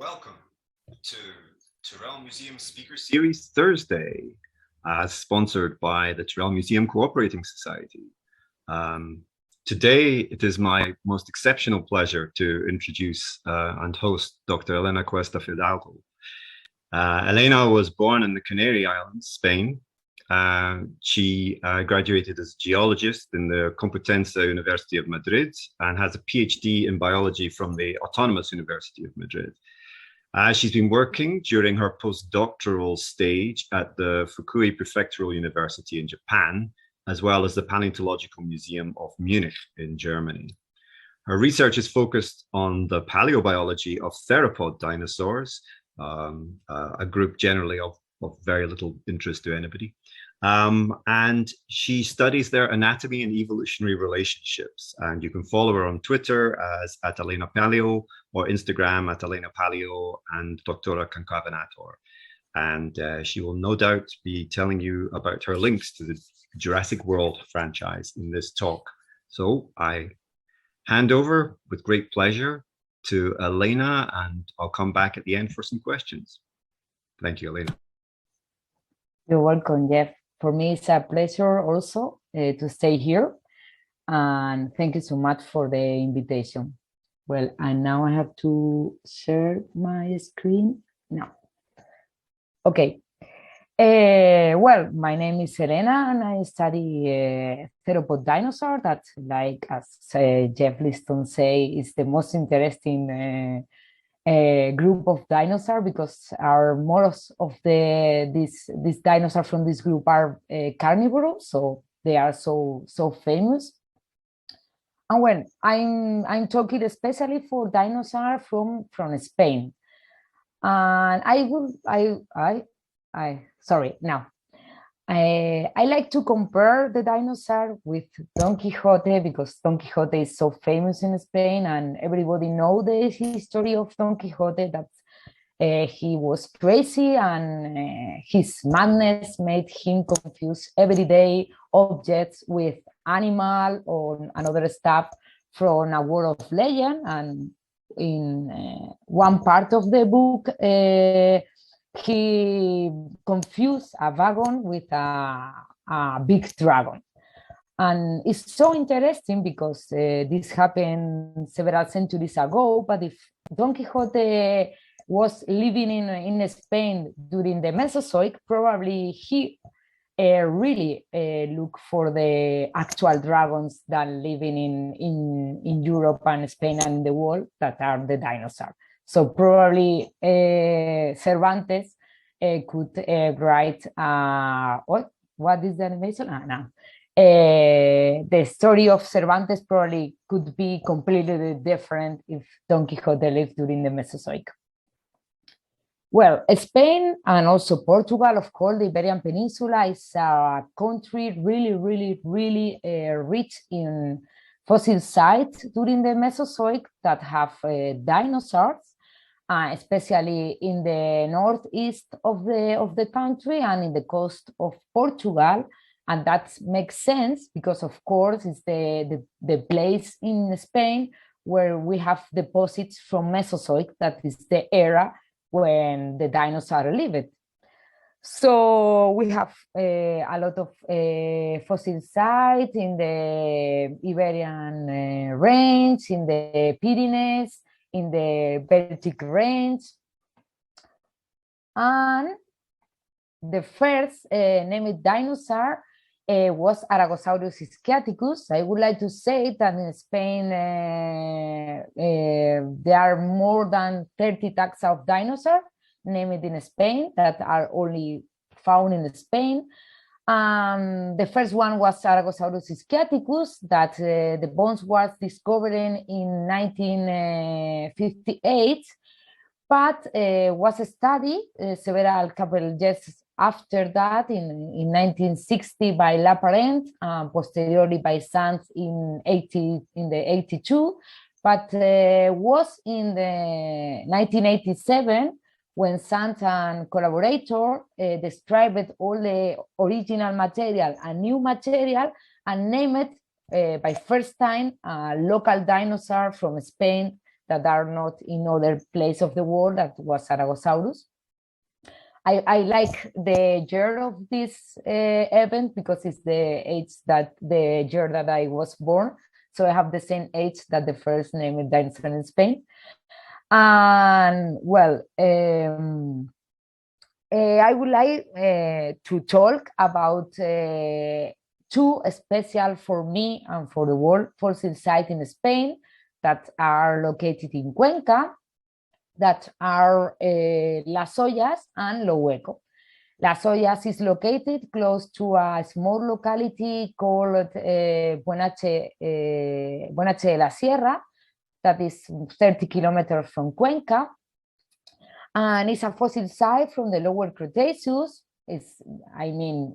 Welcome to Tyrrell Museum Speaker Series Thursday, sponsored by the Tyrrell Museum Cooperating Society. Today, it is my most exceptional pleasure to introduce and host Dr. Elena Cuesta Fidalgo. Elena was born in the Canary Islands, Spain. She graduated as a geologist in the Complutense University of Madrid and has a PhD in biology from the Autonomous University of Madrid. She's been working during her postdoctoral stage at the Fukui Prefectural University in Japan, as well as the Paleontological Museum of Munich in Germany. Her research is focused on the paleobiology of theropod dinosaurs, a group generally of very little interest to anybody. And she studies their anatomy and evolutionary relationships. And you can follow her on Twitter as @ElenaPaleo or Instagram @ElenaPaleo and Doctora Concavenator. And she will no doubt be telling you about her links to the Jurassic World franchise in this talk. So I hand over with great pleasure to Elena, and I'll come back at the end for some questions. Thank you, Elena. You're welcome, Jeff. For me, it's a pleasure also to stay here. And thank you so much for the invitation. Well, and now I have to share my screen now. Okay. Well, my name is Elena, and I study theropod dinosaur. That's like, as Jeff Liston say, is the most interesting group of dinosaurs, because most of these dinosaurs from this group are carnivorous, so they are so famous. And when I'm talking especially for dinosaurs from Spain, and I like to compare the dinosaur with Don Quixote, because Don Quixote is so famous in Spain and everybody knows the history of Don Quixote, that he was crazy and his madness made him confuse everyday objects with animal or another stuff from a world of legend. And in one part of the book, he confused a wagon with a big dragon. And it's so interesting because this happened several centuries ago, but if Don Quixote was living in Spain during the Mesozoic, probably he really looked for the actual dragons that living in Europe and Spain and the world, that are the dinosaurs. So probably Cervantes could write, what is the animation? No. The story of Cervantes probably could be completely different if Don Quixote lived during the Mesozoic. Well, Spain and also Portugal, of course, the Iberian Peninsula is a country really rich in fossil sites during the Mesozoic that have dinosaurs. Especially in the northeast of the country and in the coast of Portugal. And that makes sense because, of course, it's the place in Spain where we have deposits from Mesozoic, that is the era when the dinosaurs lived. So we have a lot of fossil sites in the Iberian range, in the Pyrenees, in the Baltic range. And the first named dinosaur was Aragosaurus ischiaticus. I would like to say that in Spain there are more than 30 taxa of dinosaurs named in Spain that are only found in Spain. The first one was Aragosaurus ischiaticus, that the bones was discovered in 1958, but was studied several couple years after that in 1960 by Laparent, posteriorly by Sands in the 82, but was in the 1987 when Sands and collaborator described all the original material and new material and named by first time a local dinosaur from Spain that are not in other place of the world, that was Aragosaurus. I like the year of this event because it's the year that I was born. So I have the same age that the first named dinosaur in Spain. And well, I would like to talk about two special for me and for the world fossil sites in Spain that are located in Cuenca, that are Las Hoyas and Lo Hueco. Las Hoyas is located close to a small locality called Buenache de la Sierra, that is 30 kilometers from Cuenca. And it's a fossil site from the lower Cretaceous. It's,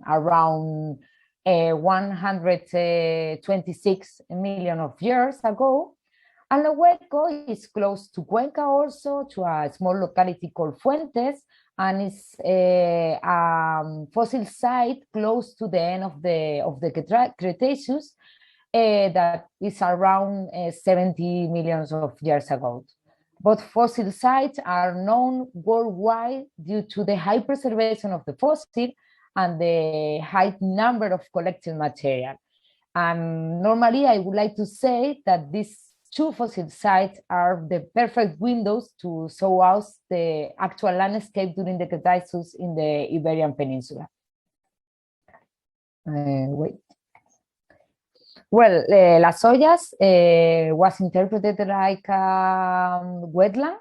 around 126 million of years ago. And Lo Hueco is close to Cuenca also, to a small locality called Fuentes, and it's a fossil site close to the end of the Cretaceous that is around 70 millions of years ago. Both fossil sites are known worldwide due to the high preservation of the fossil and the high number of collected material. And normally I would like to say that these two fossil sites are the perfect windows to show us the actual landscape during the Cretaceous in the Iberian Peninsula. Well, Las Hoyas was interpreted like a wetland,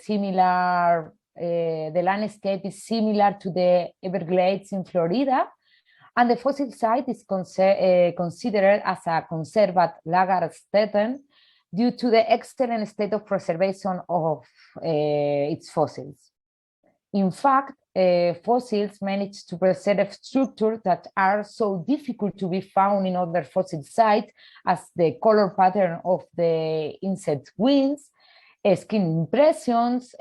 similar. The landscape is similar to the Everglades in Florida, and the fossil site is considered as a conserved Lagerstätten due to the excellent state of preservation of its fossils. In fact, fossils manage to preserve structures that are so difficult to be found in other fossil sites, as the color pattern of the insect wings, skin impressions,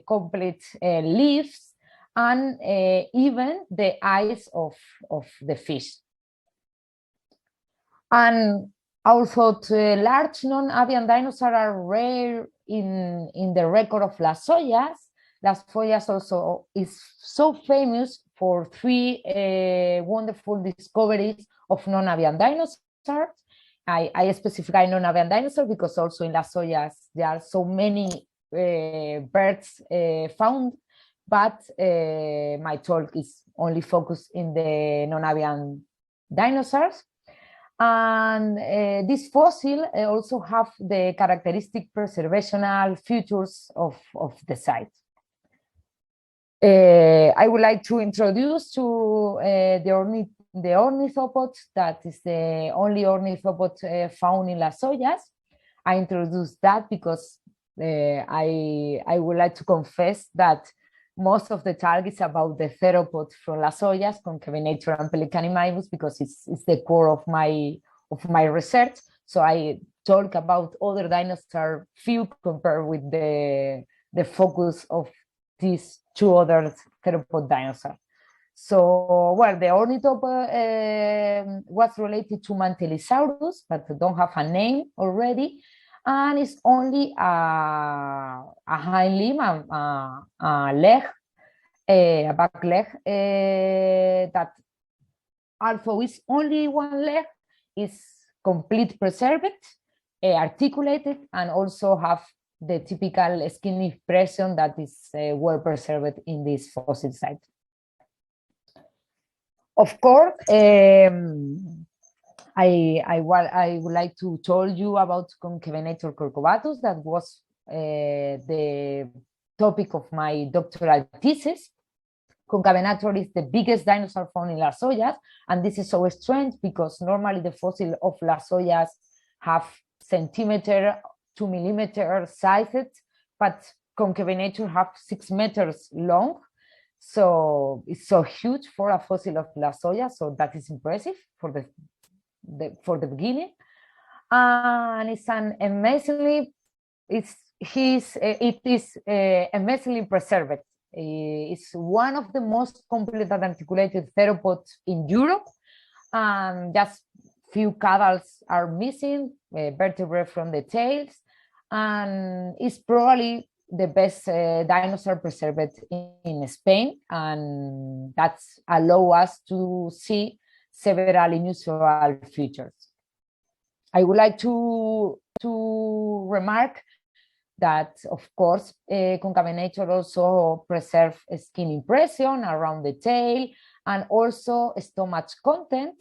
complete leaves, and even the eyes of the fish. And although large non-avian dinosaurs are rare in the record of Las Hoyas, Las Hoyas also is so famous for three wonderful discoveries of non-avian dinosaurs. I specify non-avian dinosaur because also in Las Hoyas there are so many birds found, but my talk is only focused in the non-avian dinosaurs. And this fossil also have the characteristic preservational features of the site. I would like to introduce to the ornithopod, that is the only ornithopod found in Las Hoyas. I introduced that because I would like to confess that most of the talk is about the theropod from Las Hoyas, Concavenator and Pelecanimimus, because it's the core of my research. So I talk about other dinosaur few compared with the focus of these two other theropod dinosaurs. So, well, the ornithopod was related to Mantellisaurus, but don't have a name already, and it's only a hind limb, a leg, a back leg, that although it's only one leg, is complete preserved, articulated, and also have the typical skin impression that is well preserved in this fossil site. Of course, I would like to tell you about Concavenator corcovatus. That was the topic of my doctoral thesis. Concavenator is the biggest dinosaur found in Las Hoyas, and this is so strange because normally the fossil of Las Hoyas have centimeter to millimeter sizes, but Concavenator have 6 meters long. So it's so huge for a fossil of Las Hoyas, so that is impressive for the beginning. And it's an amazingly, it is amazingly preserved. It's one of the most complete and articulated theropods in Europe. Just few caudals are missing, vertebrae from the tails, and is probably the best dinosaur preserved in Spain, and that's allow us to see several unusual features. I would like to remark that, of course, Concavenator also preserve skin impression around the tail and also stomach content,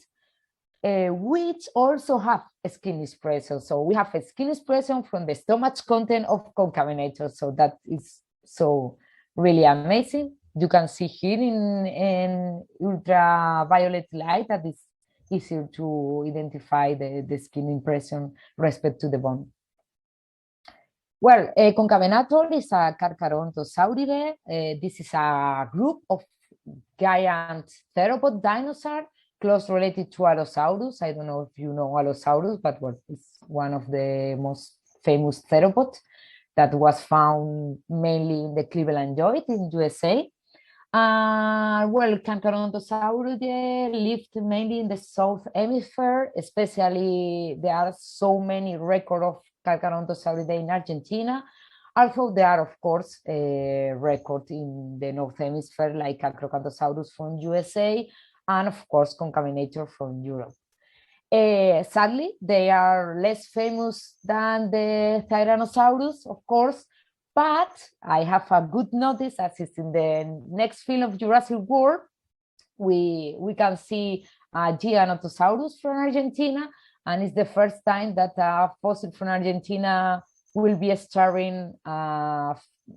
which also have skin expression. So we have a skin expression from the stomach content of Concavenator. So that is so really amazing. You can see here in ultraviolet light that is easier to identify the skin impression respect to the bone. Well, Concavenator is a Carcharodontosauridae. This is a group of giant theropod dinosaur close related to Allosaurus. I don't know if you know Allosaurus, but well, it's one of the most famous theropods that was found mainly in the Cleveland joint in USA. Well, Carcharodontosauridae lived mainly in the South Hemisphere, especially there are so many records of Carcharodontosauridae in Argentina, although there are, of course, records in the North Hemisphere, like Acrocanthosaurus from USA, and of course, Concavenator from Europe. Sadly, they are less famous than the Tyrannosaurus, of course, but I have a good notice, as is in the next film of Jurassic World, we can see a Giganotosaurus from Argentina, and it's the first time that a fossil from Argentina will be starring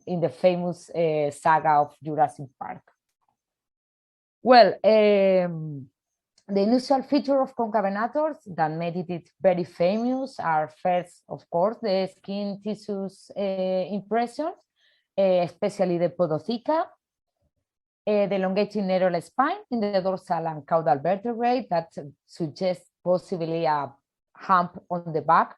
in the famous saga of Jurassic Park. Well, the initial feature of Concavenators that made it very famous are first, of course, the skin tissues impressions, especially the podotheca, the elongated neural spine in the dorsal and caudal vertebrae that suggests possibly a hump on the back.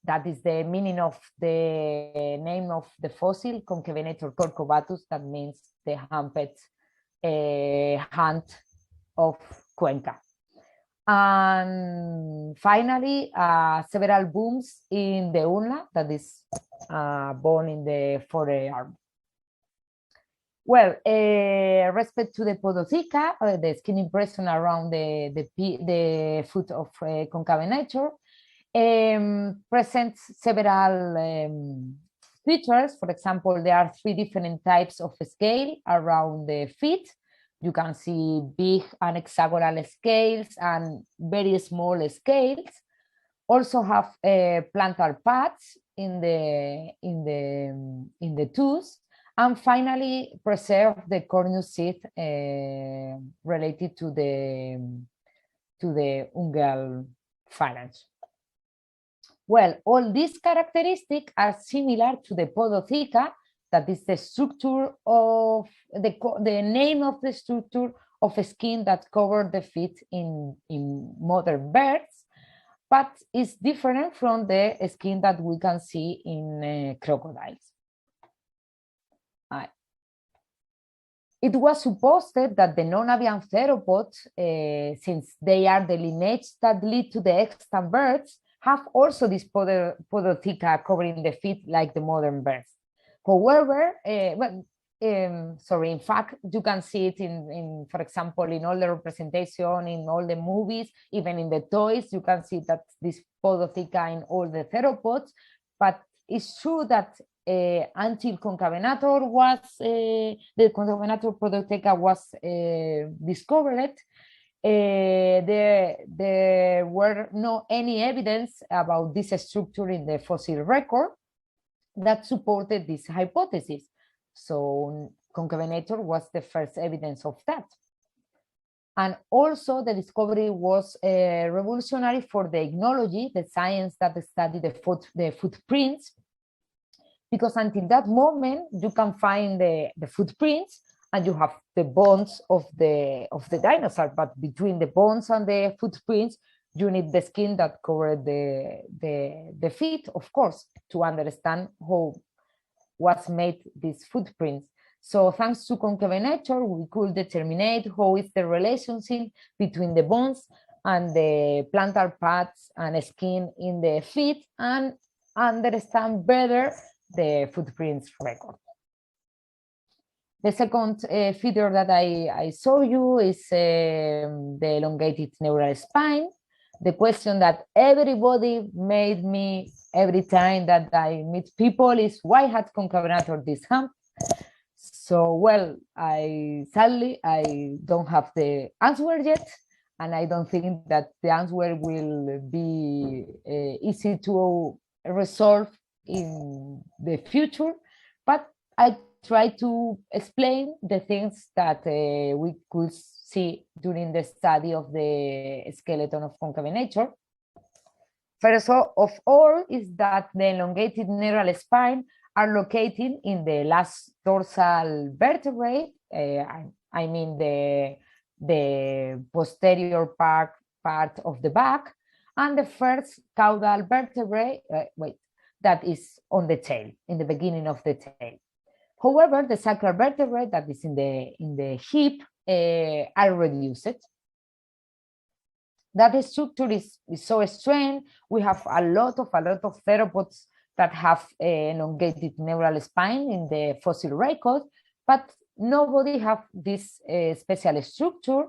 That is the meaning of the name of the fossil, Concavenator corcovatus, that means the humped hand of Cuenca. And finally, several booms in the ulna, that is bone in the forearm. Well, respect to the podotheca, the skin impression around the foot of Concavenator, presents several features. For example, there are 3 different types of scale around the feet. You can see big and hexagonal scales and very small scales. Also have plantar pads in the toes, and finally preserve the corneous sheath related to the ungual phalanx. Well, all these characteristics are similar to the podotheca, that is the structure of the name of the structure of a skin that covered the feet in modern birds, but is different from the skin that we can see in crocodiles. It was supposed that the non-avian theropods, since they are the lineage that lead to the extant birds, have also this podotheca covering the feet like the modern birds. However, in fact, you can see it in, for example, in all the representation, in all the movies, even in the toys, you can see that this podotheca in all the theropods. But it's true that until Concavenator was, the Concavenator podotheca was discovered, there were no any evidence about this structure in the fossil record that supported this hypothesis. So Concavenator was the first evidence of that. And also the discovery was revolutionary for the ichnology, the science that studied the footprints, because until that moment you can find the footprints and you have the bones of the dinosaur, but between the bones and the footprints you need the skin that covered the feet, of course, to understand how was made these footprints. So thanks to Concavenator, we could determine how is the relationship between the bones and the plantar pads and skin in the feet, and understand better the footprints record. The second feature that I show you is the elongated neural spine. The question that everybody made me every time that I meet people is, why had Concavenator this hump? So, well, sadly, I don't have the answer yet, and I don't think that the answer will be easy to resolve in the future, but I try to explain the things that we could see during the study of the skeleton of Concavenator. First of all is that the elongated neural spine are located in the last dorsal vertebrae. I mean the posterior part of the back, and the first caudal vertebrae, that is on the tail, in the beginning of the tail. However, the sacral vertebrae that is in the hip are reduced. That structure is so strange. We have a lot of theropods that have elongated neural spine in the fossil record, but nobody have this special structure.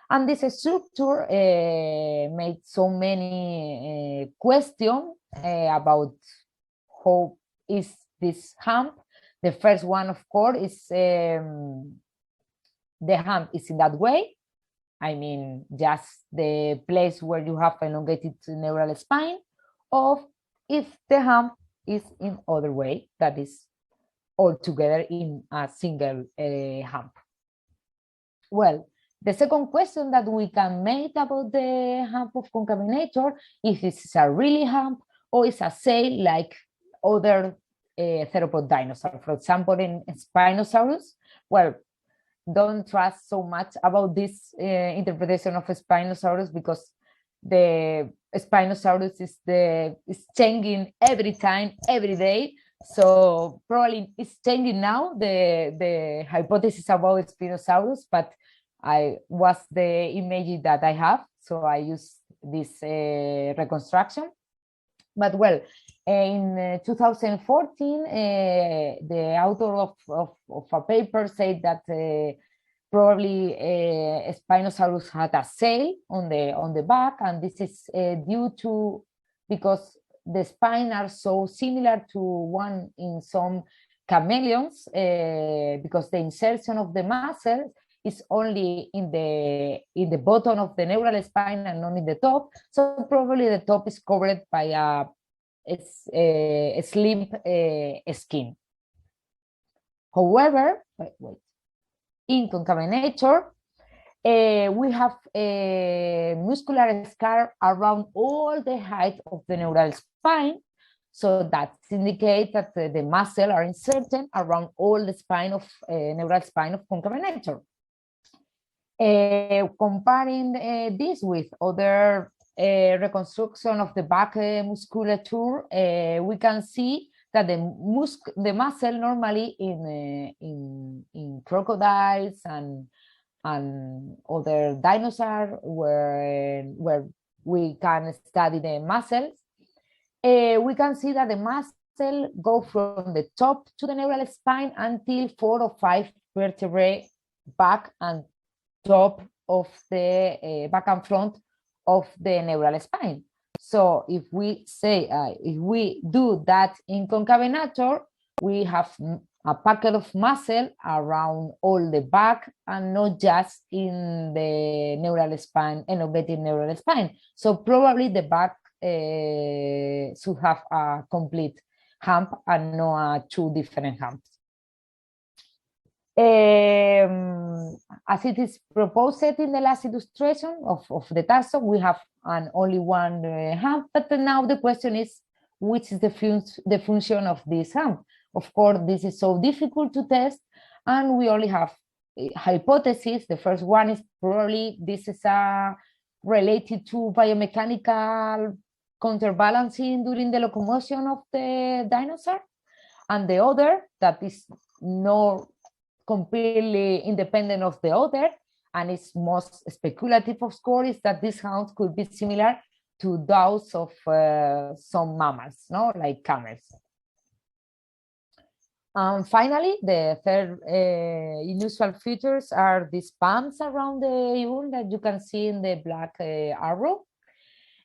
And this structure made so many questions about how is this hump. The first one, of course, is the hump is in that way. I mean, just the place where you have elongated neural spine, or if the hump is in other way, that is all together in a single hump. Well, the second question that we can make about the hump of Concavenator is, if it's a really hump or is a sail like other theropod dinosaurs. For example, in Spinosaurus, well, don't trust so much about this interpretation of Spinosaurus, because the Spinosaurus is changing every time, every day. So probably it's changing now, the hypothesis about Spinosaurus, but I was the image that I have, so I use this reconstruction. But well, in 2014, the author of a paper said that probably Spinosaurus had a sail on the back, and this is due to, because the spine are so similar to one in some chameleons, because the insertion of the muscle is only in the bottom of the neural spine and not in the top. So probably the top is covered by a slim skin. However, in Concavenator, we have a muscular scar around all the height of the neural spine. So that indicates that the muscle are inserted around all the spine of neural spine of Concavenator. Comparing this with other reconstruction of the back musculature, we can see that the muscle normally in crocodiles and other dinosaurs where we can study the muscles, we can see that the muscle go from the top to the neural spine until 4 or 5 vertebrae back and top of the back and front of the neural spine. So if we say, if we do that in Concavenator, we have a packet of muscle around all the back and not just in the neural spine, elongated neural spine. So probably the back should have a complete hump and not 2 different humps. As it is proposed in the last illustration of the taxon, we have only one hump, but now the question is, which is the function of this hump? Of course, this is so difficult to test, and we only have hypotheses. The first one is probably this is related to biomechanical counterbalancing during the locomotion of the dinosaur, and the other, that is not completely independent of the other, and it's most speculative, of course, is that these humps could be similar to those of some mammals, no, like camels. And finally, the third unusual features are these bumps around the urn that you can see in the black arrow.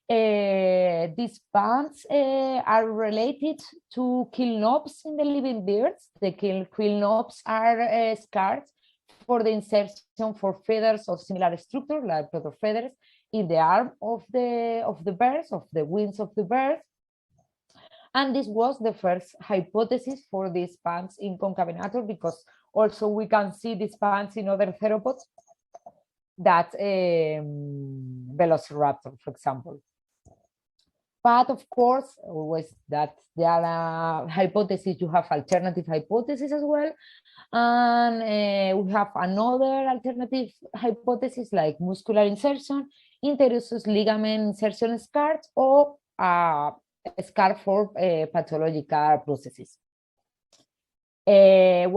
These bumps are related to quill knobs in the living birds. The quill knobs are scars for the insertion for feathers of similar structure, like protofeathers, in the arm of the birds, of the wings of the birds. And this was the first hypothesis for these bumps in Concavenator, because also we can see these bumps in other theropods, that Velociraptor, for example. But of course, always that there are hypotheses, you have alternative hypotheses as well. And we have another alternative hypothesis like muscular insertion, interosus ligament insertion scars, or a scar for pathological processes. A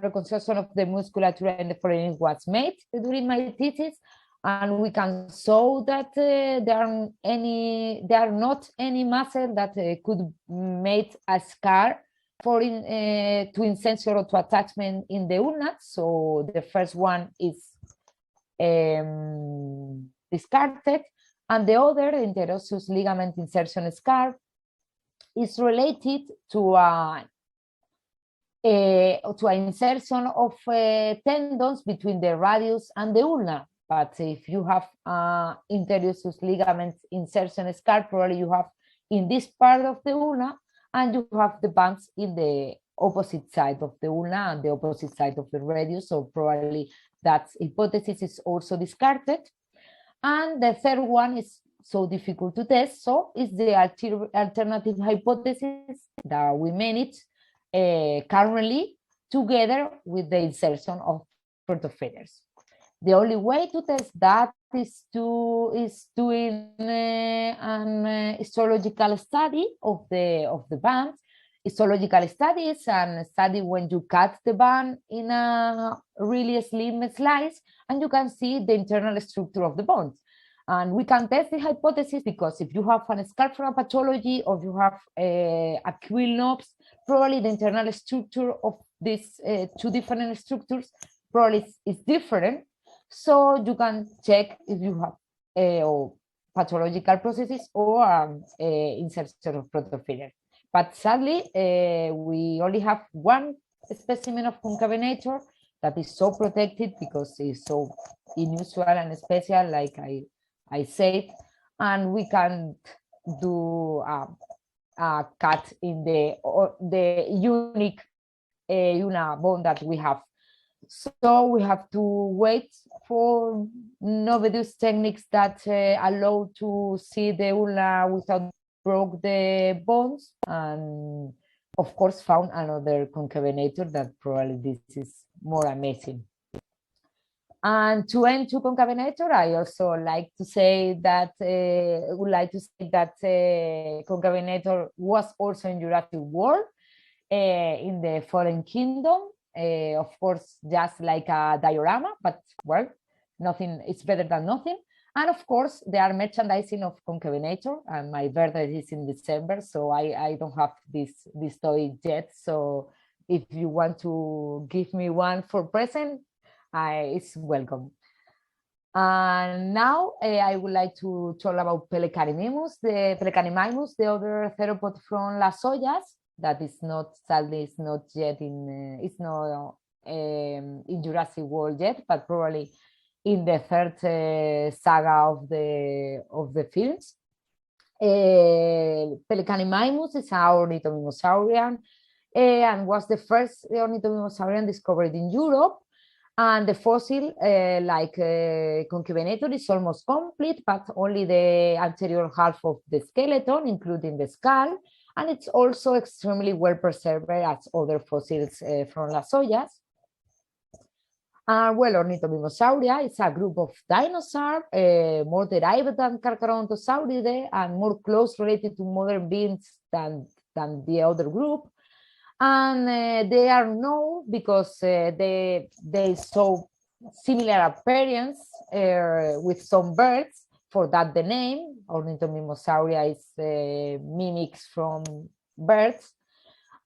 reconstruction of the musculature in the foramen was made during my thesis, and we can show that there are not any muscle that could make a scar for to insertion or to attachment in the ulna. So the first one is discarded, and the other, interosus ligament insertion scar, is related to an insertion of tendons between the radius and the ulna. But if you have interosus ligament insertion scar, probably you have in this part of the ulna, and you have the bumps in the opposite side of the ulna and the opposite side of the radius. So probably that hypothesis is also discarded. And the third one is so difficult to test, so is the alternative hypothesis that we manage currently together with the insertion of protofeathers. The only way to test that is doing an histological study of the band. Histological study is a study when you cut the band in a really slim slice, and you can see the internal structure of the bones. And we can test the hypothesis because if you have a scar from pathology, or you have a quill knobs, probably the internal structure of these two different structures probably is different. So you can check if you have pathological processes or insertion of protofeathers. But sadly, we only have one specimen of Concavenator that is so protected because it's so unusual and special, like I said, and we can't do a cut in the unique ulna bone that we have. So we have to wait for novel techniques that allow to see the ulna without broke the bones, and of course found another Concavenator that probably this is more amazing. And to end to Concavenator, I also like to say that Concavenator was also in Jurassic World in the Fallen Kingdom. Of course, just like a diorama, but well, nothing, it's better than nothing. And of course, there are merchandising of Concavenator, and my birthday is in December, so I don't have this toy yet. So if you want to give me one for present, it's welcome. And now I would like to talk about Pelecanimimus, the other theropod from Las Hoyas, that is not, sadly, it's not yet in, it's not in Jurassic World yet, but probably in the third saga of the films. Pelecanimimus is an ornithomimosaurian and was the first ornithomimosaurian discovered in Europe. And the fossil, like Concavenator, is almost complete, but only the anterior half of the skeleton, including the skull. And it's also extremely well preserved as other fossils from Las Hoyas. Well, Ornithomimosauria is a group of dinosaurs, more derived than Carcharodontosauridae and more close related to modern beings than the other group. And they are known because they show similar appearance with some birds, For that, the name Ornithomimosauria is mimics from birds.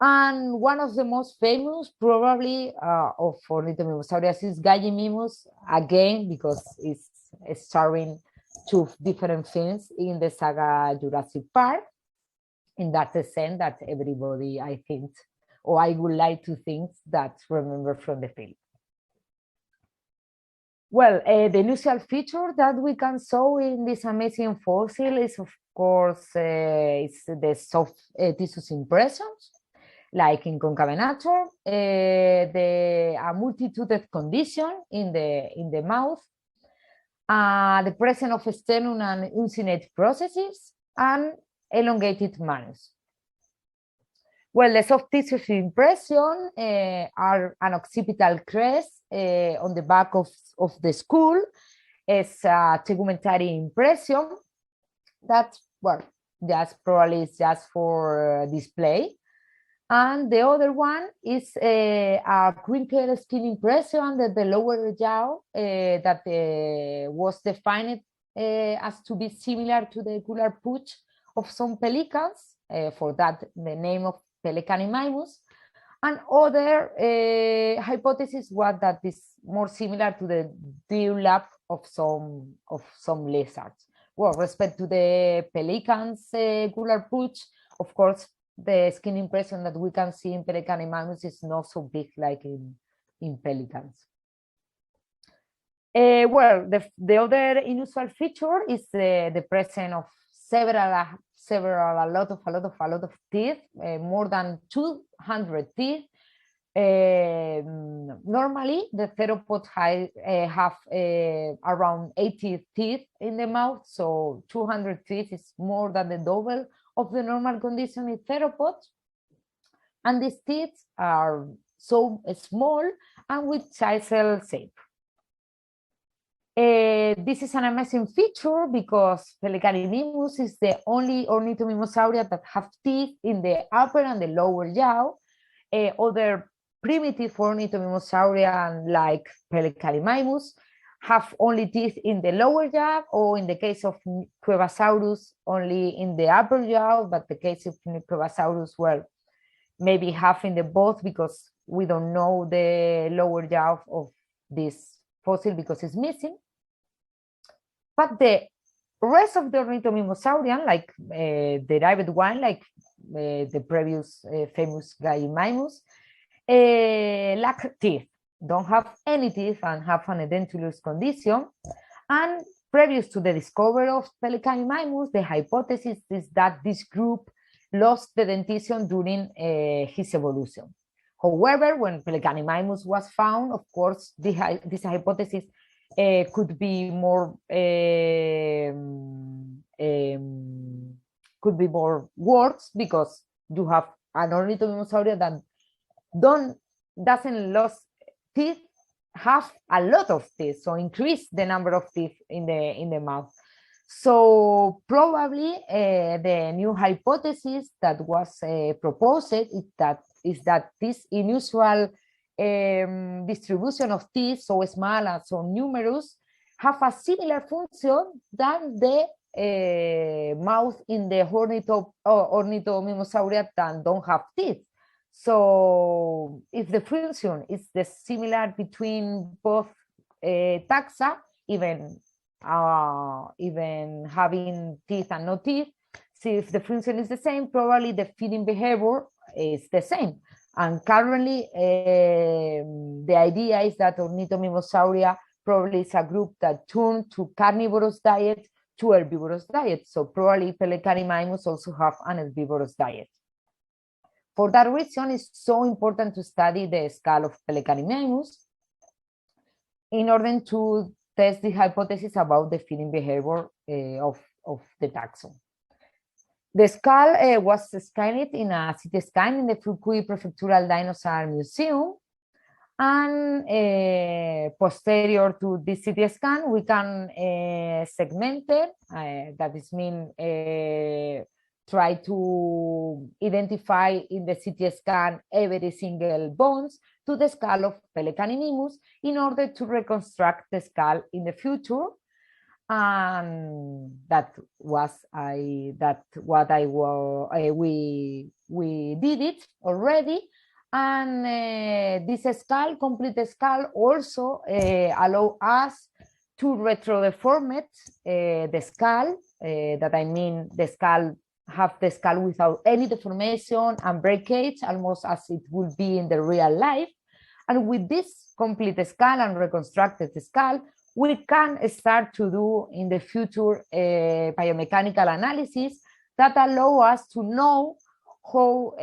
And one of the most famous, probably, of Ornithomimosauria is Gallimimus, again, because it's starring two different films in the saga Jurassic Park. In that sense, that everybody, I think, or I would like to think, that remember from the film. Well, the unusual feature that we can show in this amazing fossil is, of course, it's the soft tissue impressions. Like in Concavenator, a multituded condition in the mouth, the presence of sternum and uncinate processes, and elongated manus. Well, the soft tissue impression are an occipital crest on the back of the skull. It's a tegumentary impression that, well, just probably is just for display. And the other one is a crinkle skin impression under the lower jaw that was defined as to be similar to the gular pouch of some pelicans. For that, the name of Pelecanimimus. And other hypothesis was that is more similar to the dewlap of some lizards. Well, respect to the pelicans' gular pouch, of course, the skin impression that we can see in Pelecanimimus is not so big like in pelicans. Well, the other unusual feature is the presence of a lot of teeth, more than 200 teeth. Normally, the theropod have around 80 teeth in the mouth, so 200 teeth is more than the double of the normal condition in theropods. And these teeth are so small and with chisel shape. This is an amazing feature because Pelecanimimus is the only Ornithomimosauria that have teeth in the upper and the lower jaw. Other primitive Ornithomimosauria, like Pelecanimimus, have only teeth in the lower jaw, or in the case of Cuevasaurus, only in the upper jaw, but the case of Cuevasaurus, well, maybe half in the both, because we don't know the lower jaw of this fossil because it's missing. But the rest of the Ornithomimosaurian, like derived one, like the previous famous Gallimimus, lack teeth, don't have any teeth, and have an edentulous condition. And previous to the discovery of Pelecanimimus, the hypothesis is that this group lost the dentition during his evolution. However, when Pelecanimimus was found, of course, this hypothesis could be more worse, because you have an Ornithomimosauria that doesn't lose teeth, have a lot of teeth, so increase the number of teeth in the mouth. So probably the new hypothesis that was proposed is that this unusual distribution of teeth, so small and so numerous, have a similar function than the mouth in the Ornithomimosauria that don't have teeth. So if the function is the similar between both taxa, even having teeth and no teeth, see, if the function is the same, probably the feeding behavior is the same. And currently, the idea is that Ornithomimosauria probably is a group that turned to carnivorous diet to herbivorous diet. So probably Pelecanimimus also have an herbivorous diet. For that reason, it's so important to study the skull of Pelecanimimus in order to test the hypothesis about the feeding behavior of the taxon. The skull was scanned in a CT scan in the Fukui Prefectural Dinosaur Museum, and posterior to this CT scan, we can segment it, that is mean try to identify in the CT scan every single bones to the skull of Pelecanimimus in order to reconstruct the skull in the future. and that was we did it already. And this skull, complete skull, also allow us to retro-deform it, the skull, that I mean the skull, have the skull without any deformation and breakage, almost as it would be in the real life. And with this complete skull and reconstructed skull, we can start to do in the future biomechanical analysis that allow us to know how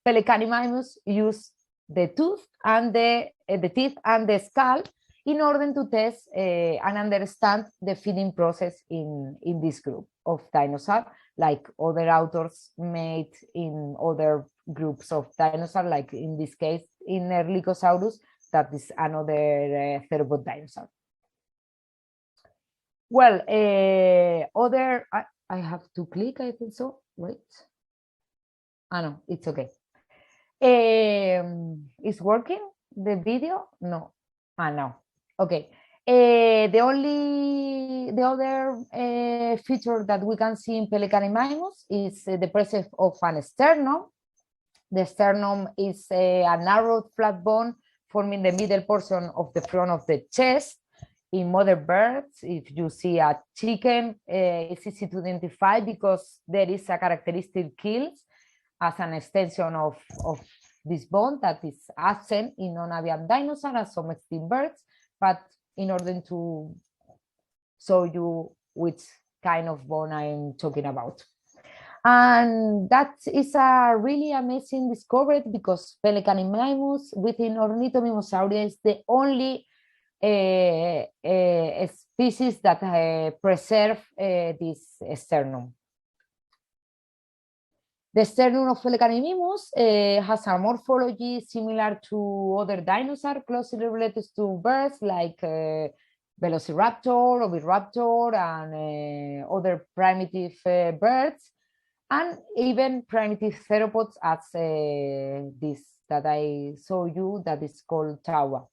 Pelecanimimus use the tooth and the teeth and the skull in order to test and understand the feeding process in this group of dinosaurs, like other authors made in other groups of dinosaurs, like in this case in Erlikosaurus, that is another theropod dinosaur. Well, I have to click, I think so. Wait. No, it's okay. Is working the video? No. No. Okay. The other feature that we can see in Pelecanimimus is the presence of an sternum. The sternum is a narrow flat bone forming the middle portion of the front of the chest. In mother birds, if you see a chicken, it's easy to identify because there is a characteristic gills as an extension of this bone that is absent in non-avian dinosaurs and some extinct birds. But in order to show you which kind of bone I'm talking about. And that is a really amazing discovery because Pelecanimimus within Ornithomimosauria is the only species that preserve this sternum. The sternum of Pelecanimimus has a morphology similar to other dinosaurs closely related to birds like Velociraptor, Oviraptor, and other primitive birds, and even primitive theropods as this that I show you that is called Tawa.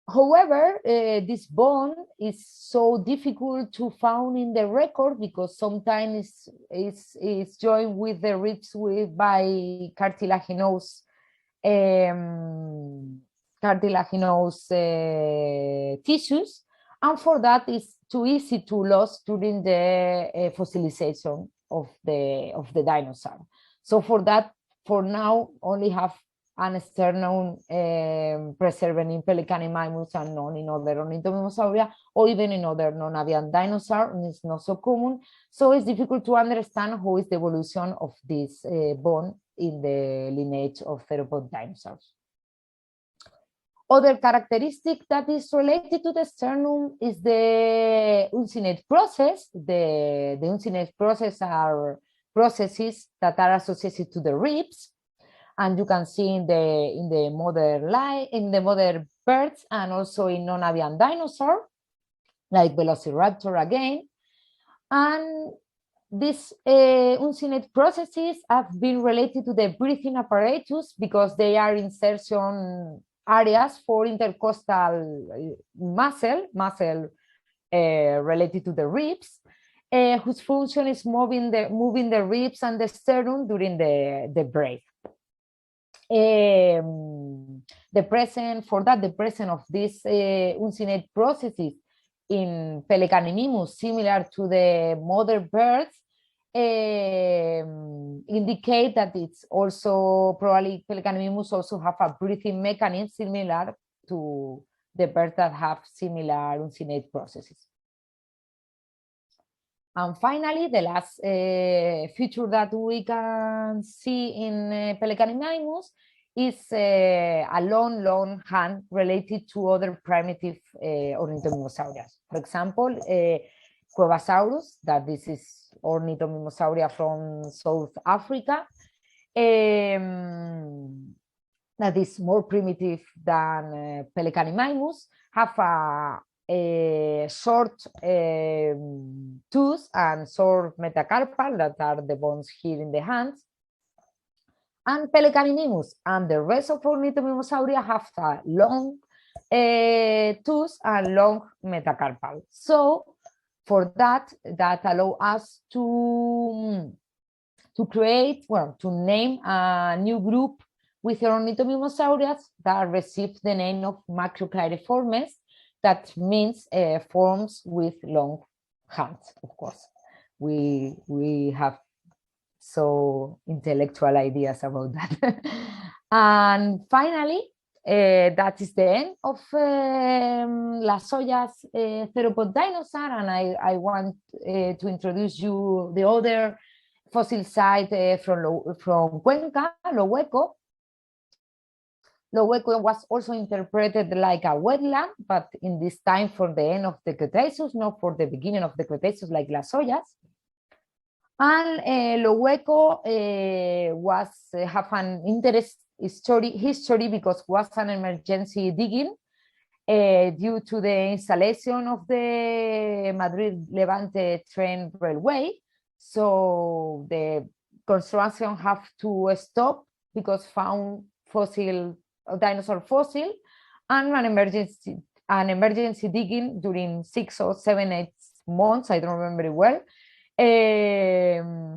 However, this bone is so difficult to find in the record because sometimes it's joined with the ribs by cartilaginous tissues, and for that it's too easy to lose during the fossilization of the dinosaur. So for that, for now, only have an sternum preserved in Pelecanimimus and none in other Ornithomimosauria or even in other non-avian dinosaurs. It's not so common, so it's difficult to understand how is the evolution of this bone in the lineage of theropod dinosaurs. Other characteristic that is related to the sternum is the uncinate process. The uncinate process are processes that are associated to the ribs, and you can see in the mother birds and also in non-avian dinosaur, like Velociraptor again. And these uncinate processes have been related to the breathing apparatus because they are insertion areas for intercostal muscle related to the ribs, whose function is moving the ribs and the sternum during the breath. The presence of these uncinate processes in Pelecanimimus, similar to the mother birds, indicate that it's also probably Pelecanimimus also have a breathing mechanism similar to the birds that have similar uncinate processes. And finally, the last feature that we can see in Pelecanimimus is a long hand related to other primitive Ornithomimosauria. For example, Cuevasaurus, that this is Ornithomimosauria from South Africa, that is more primitive than Pelecanimimus, have a short tooth and short metacarpal, that are the bones here in the hands. And Pelecanimimus and the rest of Ornithomimosauria have a long tooth and long metacarpal. So for that allow us to create, well, to name a new group with ornithomimosaurians that received the name of macroclariformes, that means forms with long hands, of course. We have so intellectual ideas about that. And finally, that is the end of Las Hoyas theropod dinosaur, and I want to introduce you the other fossil site from Cuenca, Lo Hueco. Lo Hueco was also interpreted like a wetland, but in this time for the end of the Cretaceous, not for the beginning of the Cretaceous like Las Hoyas. And Lo Hueco have an history because was an emergency digging due to the installation of the Madrid-Levante train railway. So the construction have to stop because found dinosaur fossil, and an emergency digging during 6 or 7, 8 months, I don't remember it well,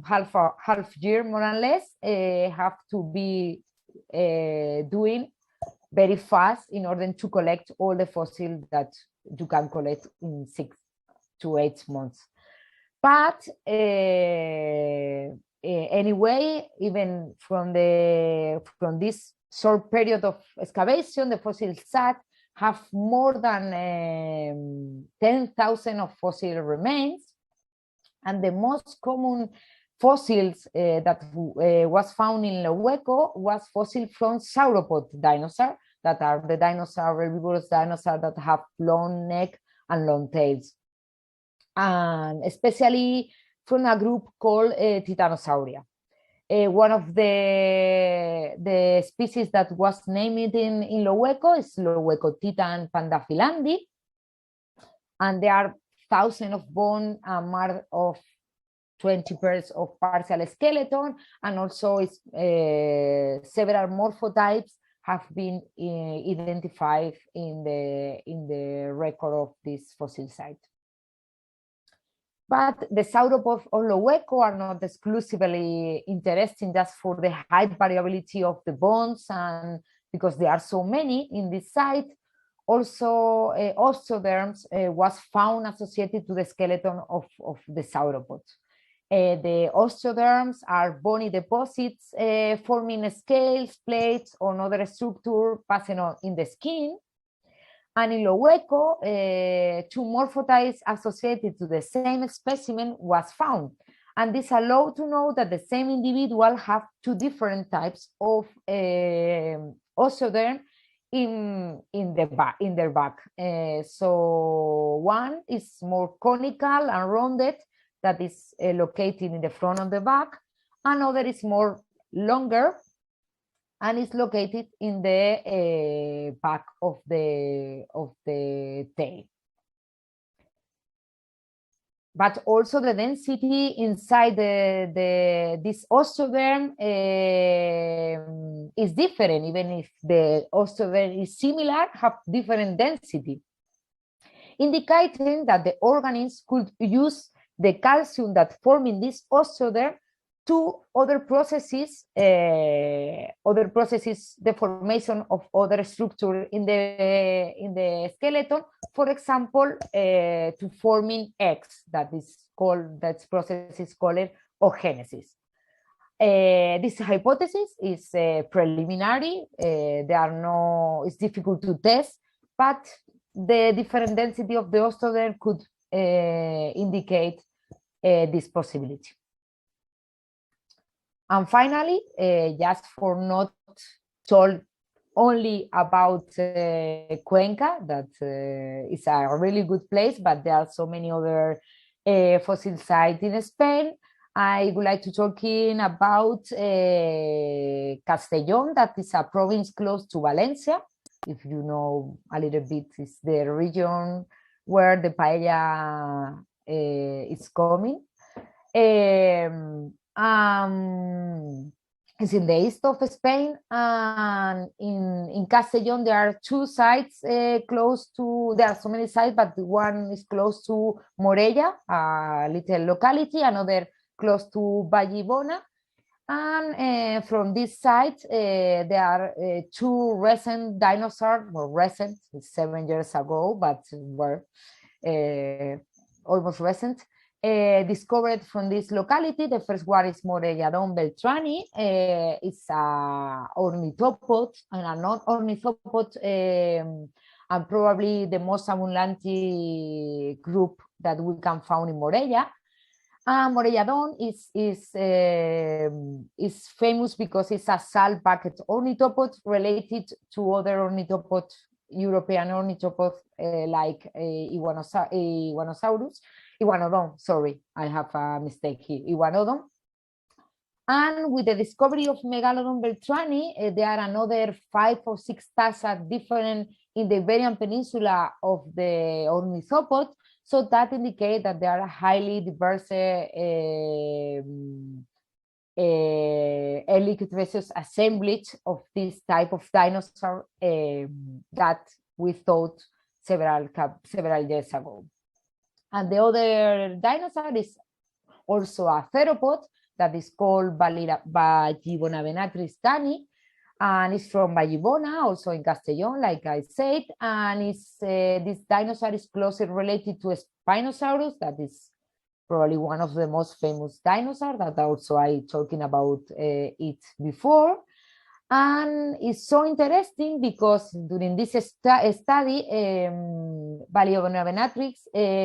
half year more or less, have to be doing very fast in order to collect all the fossils that you can collect in 6 to 8 months. But anyway, even from this short period of excavation, the fossil site have more than 10,000 of fossil remains, and the most common fossils that was found in Lo Hueco was fossil from sauropod dinosaur, that are the herbivorous dinosaurs that have long neck and long tails, and especially from a group called Titanosauria. One of the species that was named in Lo Hueco is Lo Hueco titan pandafilandi, and there are thousands of bone and more of 20 pairs of partial skeleton, and also several morphotypes have been identified in the record of this fossil site. But the sauropods of Lo Hueco are not exclusively interesting just for the height variability of the bones, and because there are so many in this site. Also, osteoderms was found associated to the skeleton of the sauropods. The osteoderms are bony deposits forming scales, plates, or other structure passing on in the skin. And in Lo Hueco, 2 morphotypes associated to the same specimen was found. And this allowed to know that the same individual have 2 different types of osteoderm in their back. So one is more conical and rounded, that is located in the front of the back. Another is more longer and is located in the back of the tail. But also the density inside this osteoderm is different, even if the osteoderm is similar, have different density, indicating that the organisms could use the calcium that form in this osteoderm to other processes, the formation of other structure in the skeleton. For example, to forming eggs. That process is called oogenesis. This hypothesis is preliminary. It's difficult to test, but the different density of the osteoderm could indicate this possibility. And finally, just for not told only about Cuenca, that is a really good place, but there are so many other fossil sites in Spain. I would like to talk about Castellón, that is a province close to Valencia. If you know a little bit, it's the region where the paella is coming. It's in the east of Spain, and in Castellón there are two sites close to. There are so many sites, but one is close to Morella, a little locality, another close to Vallibona. And from this site, there are two recent dinosaurs, well, recent, 7 years ago, but were almost recent, discovered from this locality. The first one is Morelladon beltrani. It's a ornithopod and a non-ornithopod, and probably the most abundant group that we can find in Morella. Morelladon is famous because it's a salt-backed ornithopod related to other ornithopod, European ornithopods like Iguanodon, sorry, I have a mistake here, Iguanodon. And with the discovery of Megalodon beltrani, there are another 5 or 6 taxa different in the Iberian Peninsula of the ornithopod. So that indicates that there are highly diverse early Cretaceous assemblage of this type of dinosaur that we thought several years ago. And the other dinosaur is also a theropod that is called Vallibona cani, and it's from Vallibona, also in Castellón, like I said. And it's, this dinosaur is closely related to Spinosaurus, that is probably one of the most famous dinosaurs that also I talking about it before. And it's so interesting because during this study, Vallibona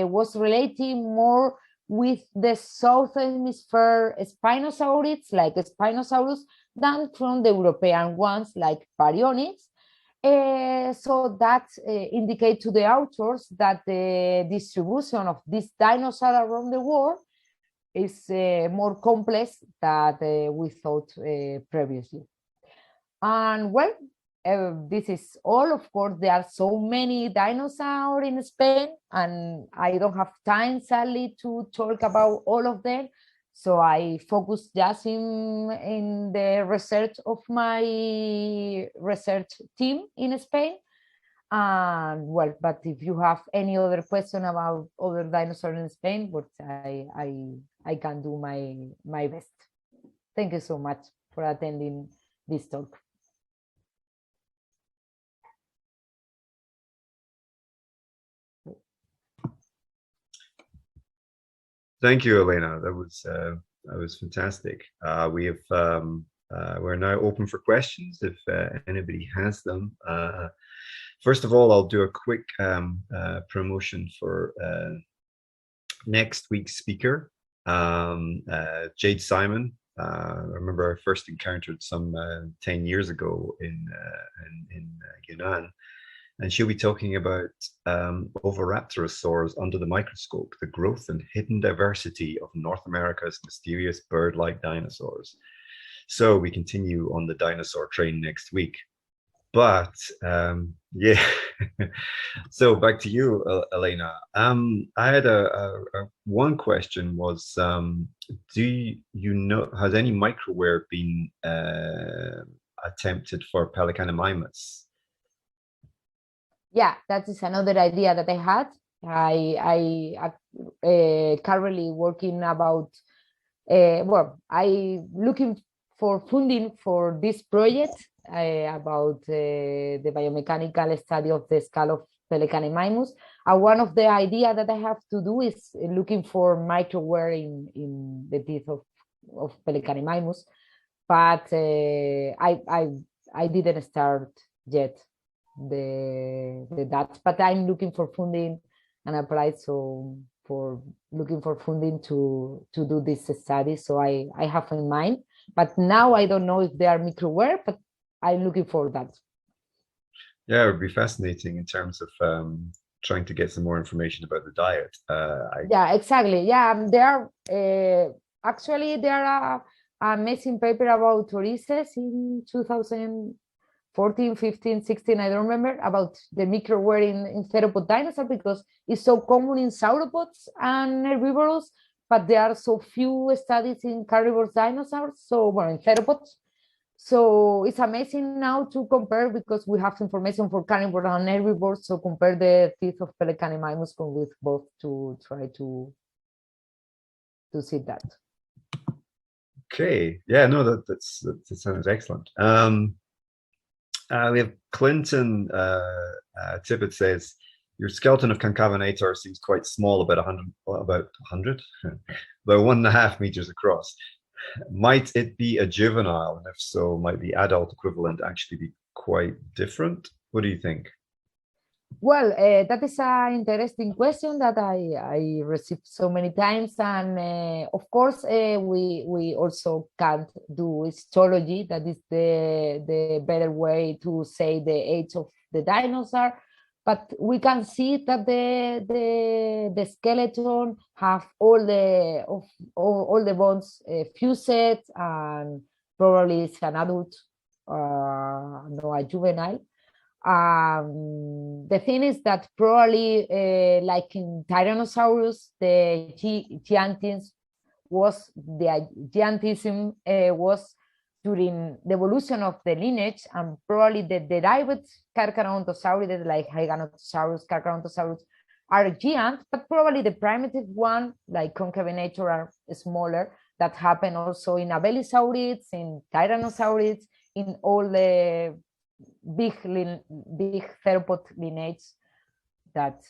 was relating more with the South Hemisphere Spinosaurids, like Spinosaurus, than from the European ones, like Baryonyx. So that indicates to the authors that the distribution of this dinosaur around the world is more complex than we thought previously. And well, this is all. Of course, there are so many dinosaurs in Spain, and I don't have time, sadly, to talk about all of them. So I focus just in the research of my research team in Spain. And well, but if you have any other question about other dinosaurs in Spain, but I can do my best. Thank you so much for attending this talk. Thank you, Elena. That was fantastic. We're now open for questions if anybody has them. First of all, I'll do a quick promotion for next week's speaker, Jade Simon. I remember I first encountered some 10 years ago in Yunnan. And she'll be talking about oviraptorosaurs under the microscope, the growth and hidden diversity of North America's mysterious bird-like dinosaurs. So we continue on the dinosaur train next week. But yeah, so back to you, Elena. I had one question was, do you know, has any microware been attempted for Pelecanimimus? Yeah, that is another idea that I had. I currently working about, well, I looking for funding for this project about the biomechanical study of the skull of Pelecanimimus. And one of the ideas that I have to do is looking for microware in the teeth of Pelecanimimus, but I didn't start yet that, but I'm looking for funding and applied so for looking for funding to do this study. So I have in mind, but now I don't know if they are microware, but I'm looking for that. Yeah, it would be fascinating in terms of trying to get some more information about the diet. Yeah, exactly. Yeah, there are actually there are amazing paper about Torices in 2014, 15, 16, I don't remember, about the microware in theropod dinosaur because it's so common in sauropods and herbivores, but there are so few studies in carnivorous dinosaurs, so well, in theropods. So it's amazing now to compare because we have information for carnivores and herbivores. So compare the teeth of Pelecanimimus with both to try to see that. Okay, yeah, no, that sounds excellent. We have Clinton Tippett says your skeleton of Concavenator seems quite small, about 100, about 1.5 meters across. Might it be a juvenile? And if so, might the adult equivalent actually be quite different? What do you think? Well, that is an interesting question that I received so many times, and of course, we also can't do histology. That is the better way to say the age of the dinosaur. But we can see that the skeleton have all the bones fused, and probably it's an adult, no, a juvenile. The thing is that probably, like in Tyrannosaurus, the giantism was during the evolution of the lineage, and probably the derived Carcharodontosaurids, like Giganotosaurus, Carcharodontosaurus, are giant, but probably the primitive one, like Concavenator, are smaller. That happened also in Abelisaurids, in Tyrannosaurids, in all the big theropod lineage that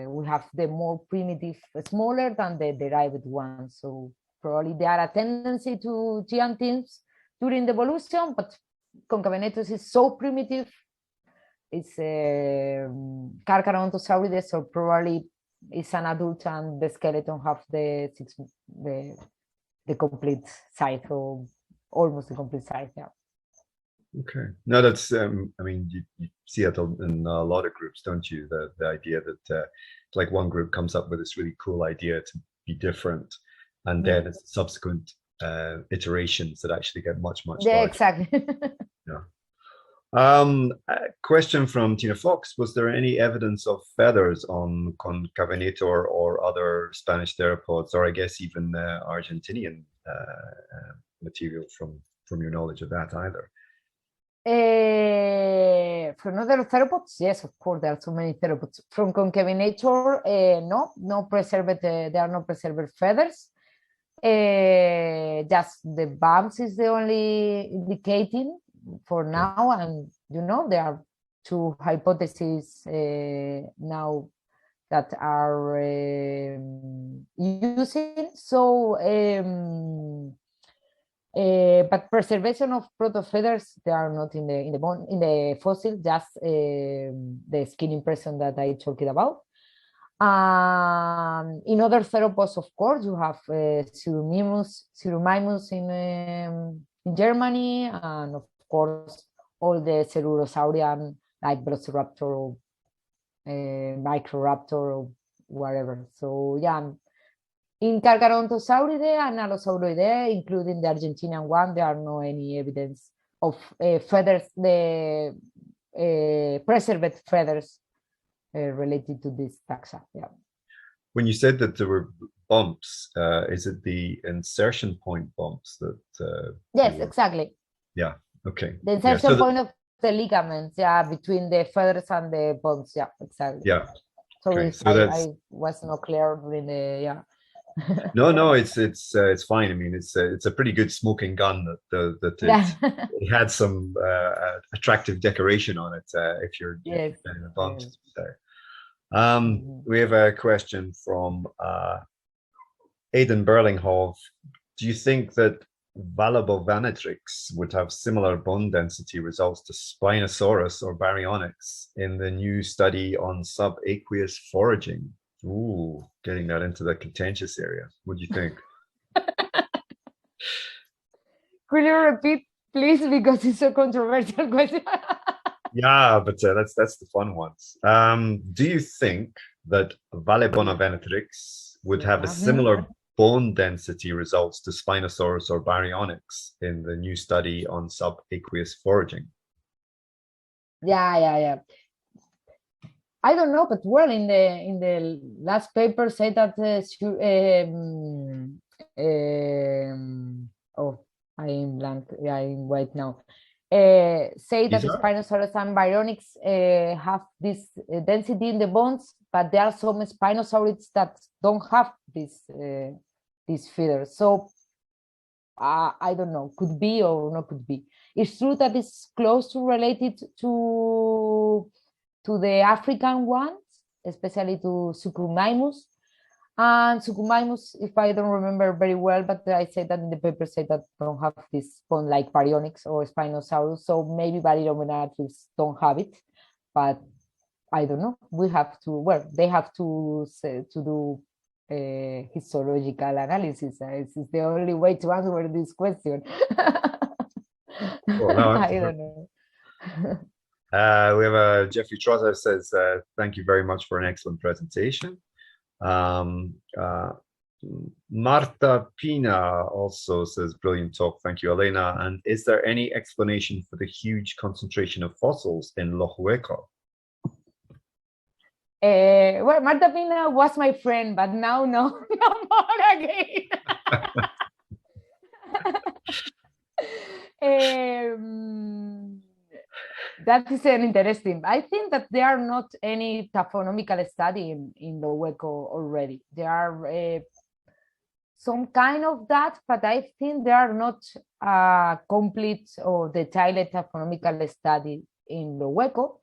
we have the more primitive, smaller than the derived one. So probably there are a tendency to giantisms during the evolution, but Concavenatus is so primitive. It's Carcharodontosaurids, so probably it's an adult and the skeleton have the complete size, or almost the complete size, yeah. Okay. No, that's, I mean, you see it in a lot of groups, don't you? The idea that like one group comes up with this really cool idea to be different, and then it's subsequent iterations that actually get much larger. Exactly. Yeah. A question from Tina Fox: was there any evidence of feathers on Concavenator or other Spanish theropods, or I guess even Argentinian material from your knowledge of that either? From other theropods, yes, of course, there are so many theropods. From Concavenator, no preserved, there are no preserved feathers. Just the bumps is the only indicating for now, and there are two hypotheses now that are using. So but preservation of proto feathers, they are not in the fossil, just the skin impression that I talked about. In other theropods, of course, you have Cerumimus in Germany, and of course all the Cerurosaurian like Velociraptor or Microraptor or whatever. So yeah. In Carcharodontosauridae and Allosauroidae, including the Argentinian one, there are no any evidence of feathers, the preserved feathers related to this taxa. Yeah. When you said that there were bumps, is it the insertion point bumps that? Yes, exactly. Yeah. Okay. The insertion point of the ligaments, yeah, between the feathers and the bones. Yeah, exactly. Yeah. Sorry, okay. I was not clear during the No, it's fine. I mean, it's a pretty good smoking gun that it had some attractive decoration on it. If you're in the bumps there. We have a question from Aidan Berlinghove. Do you think that Valabovanatrix would have similar bone density results to Spinosaurus or Baryonyx in the new study on subaqueous foraging? Ooh, getting that into the contentious area. What do you think? Could you repeat, please, because it's a controversial question? Yeah, but that's the fun ones. Do you think that Valabovanatrix would have a similar bone density results to Spinosaurus or Baryonyx in the new study on subaqueous foraging? Yeah. I don't know, but well, in the last paper say that I'm blank. I'm white now. Say that the Spinosaurus and Baryonyx have this density in the bones, but there are some Spinosaurids that don't have this feeder. So I don't know, could be or not could be. It's true that it's close to related to the African ones, especially to Suchomimus. And Suchomimus, if I don't remember very well, but I said that in the paper, say that don't have this bone like Baryonyx or Spinosaurus. So maybe Baryonyx don't have it, but I don't know. We have to, well, they have to do histological analysis. It's the only way to answer this question. Well, no, I don't know. We have a Jeffrey Trotter says, thank you very much for an excellent presentation. Marta Pina also says, brilliant talk. Thank you, Elena. And is there any explanation for the huge concentration of fossils in Lo Hueco? Well, Marta Pina was my friend, but now no more again. That is an interesting. I think that there are not any taphonomical study in Lo Hueco already. There are some kind of that, but I think there are not complete or detailed taphonomical study in Lo Hueco.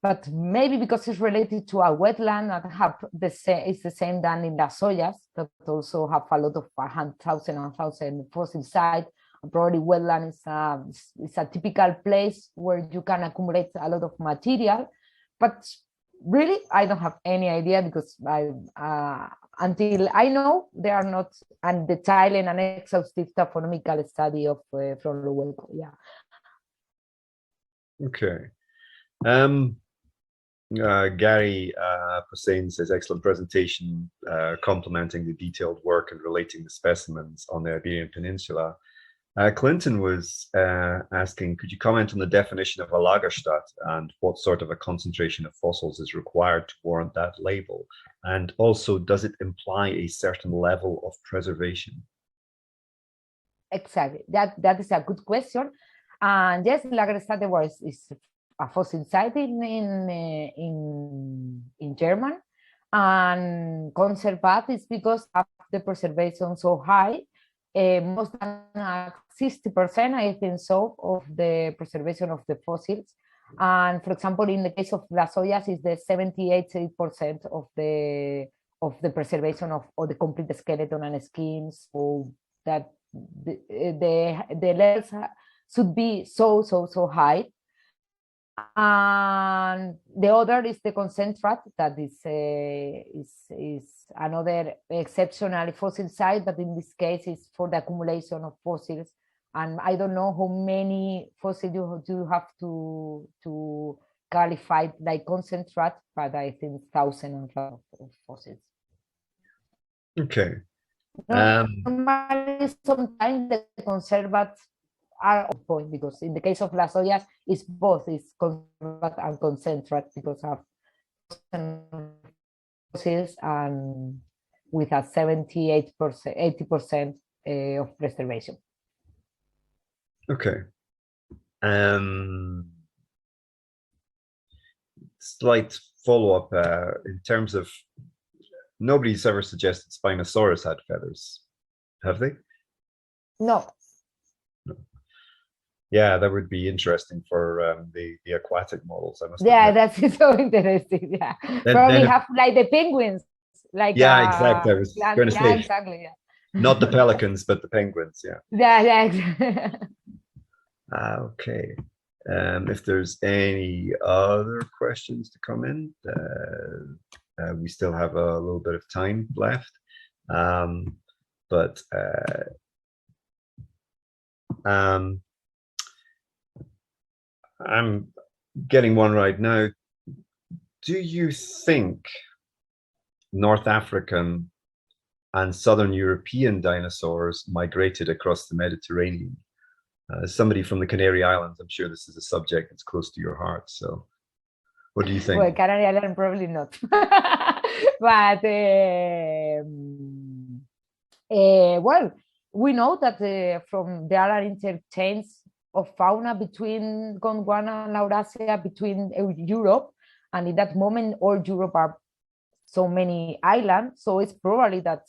But maybe because it's related to a wetland that have it's the same than in Las Hoyas, that also have a lot of 1,000 fossil sites. Probably wetland is a typical place where you can accumulate a lot of material. But really, I don't have any idea because until I know, there are not a detailed and an exhaustive taphonomical study of from Lo Hueco. Yeah. Okay. Gary Hussein says, excellent presentation, complementing the detailed work and relating the specimens on the Iberian Peninsula. Clinton was asking, could you comment on the definition of a Lagerstadt and what sort of a concentration of fossils is required to warrant that label? And also, does it imply a certain level of preservation? Exactly. That is a good question. And yes, Lagerstadt is a fossil site in German, and conservat is because of the preservation so high, most than 60%, I think so, of the preservation of the fossils. And for example, in the case of Las Hoyas, is the 78% of the preservation of the complete skeleton and skin, so that the levels should be so high. And the other is the concentrat, that is another exceptional fossil site, but in this case is for the accumulation of fossils. And I don't know how many fossils you have to qualify like concentrat, but I think thousands of fossils. Okay. Normally, sometimes the conservat are on point, because in the case of Las Hoyas, it's both, it's concentrat and concentrat, because of fossils and with a 78%, 80% of preservation. Okay. Slight follow-up in terms of, nobody's ever suggested Spinosaurus had feathers, have they? No. Yeah, that would be interesting for the aquatic models. That's so interesting. Yeah, probably have like the penguins. Like exactly. I was going to say exactly. Yeah. Not the pelicans, but the penguins. Yeah. Yeah. Okay. If there's any other questions to come in, we still have a little bit of time left. But I'm getting one right now. Do you think North African and Southern European dinosaurs migrated across the Mediterranean? Somebody from the Canary Islands, I'm sure this is a subject that's close to your heart. So what do you think? Well, Canary Islands, probably not. But, well, we know that there are interchange of fauna between Gondwana and Laurasia, between Europe, and in that moment, all Europe are so many islands. So it's probably that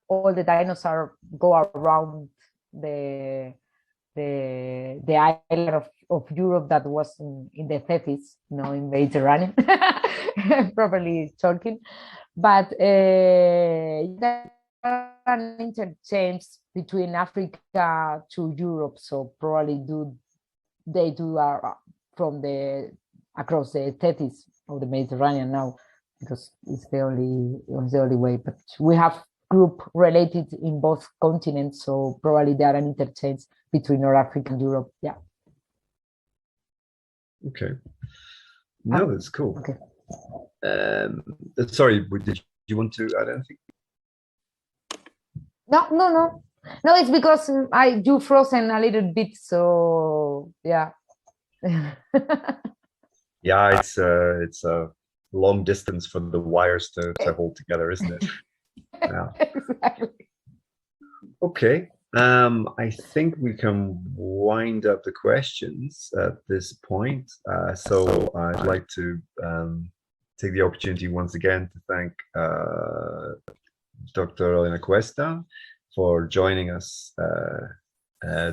all the dinosaurs go around the island of Europe that was in the Tethys, in Mediterranean, properly talking. But there are an interchange between Africa to Europe, so probably they are from across the Tethys of the Mediterranean now, because it's the only way. But we have group related in both continents, so probably there are an interchange between North Africa and Europe. Yeah. Okay. No, that's cool. Okay. Sorry, did you want to add anything? No. It's because you frozen a little bit, so yeah. Yeah, it's a long distance for the wires to hold together, isn't it? Yeah. Exactly. Okay. I think we can wind up the questions at this point. So I'd like to take the opportunity once again to thank Dr. Elena Cuesta for joining us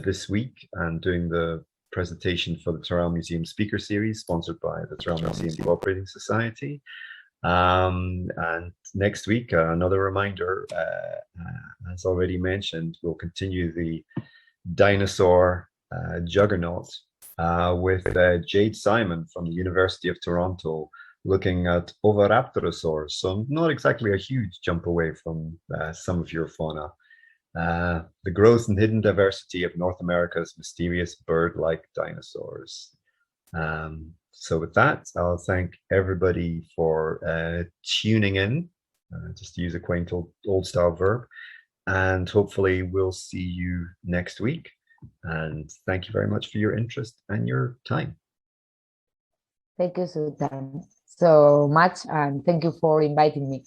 this week and doing the presentation for the Tyrrell Museum Speaker Series, sponsored by the Tyrrell Museum Cooperating Society. And next week, another reminder, as already mentioned, we'll continue the dinosaur juggernaut with Jade Simon from the University of Toronto, looking at Oviraptorosaurs, so not exactly a huge jump away from some of your fauna. The growth and hidden diversity of North America's mysterious bird-like dinosaurs. So with that, I'll thank everybody for tuning in, just to use a quaint old style verb, and hopefully we'll see you next week. And thank you very much for your interest and your time. Thank you so much, and thank you for inviting me.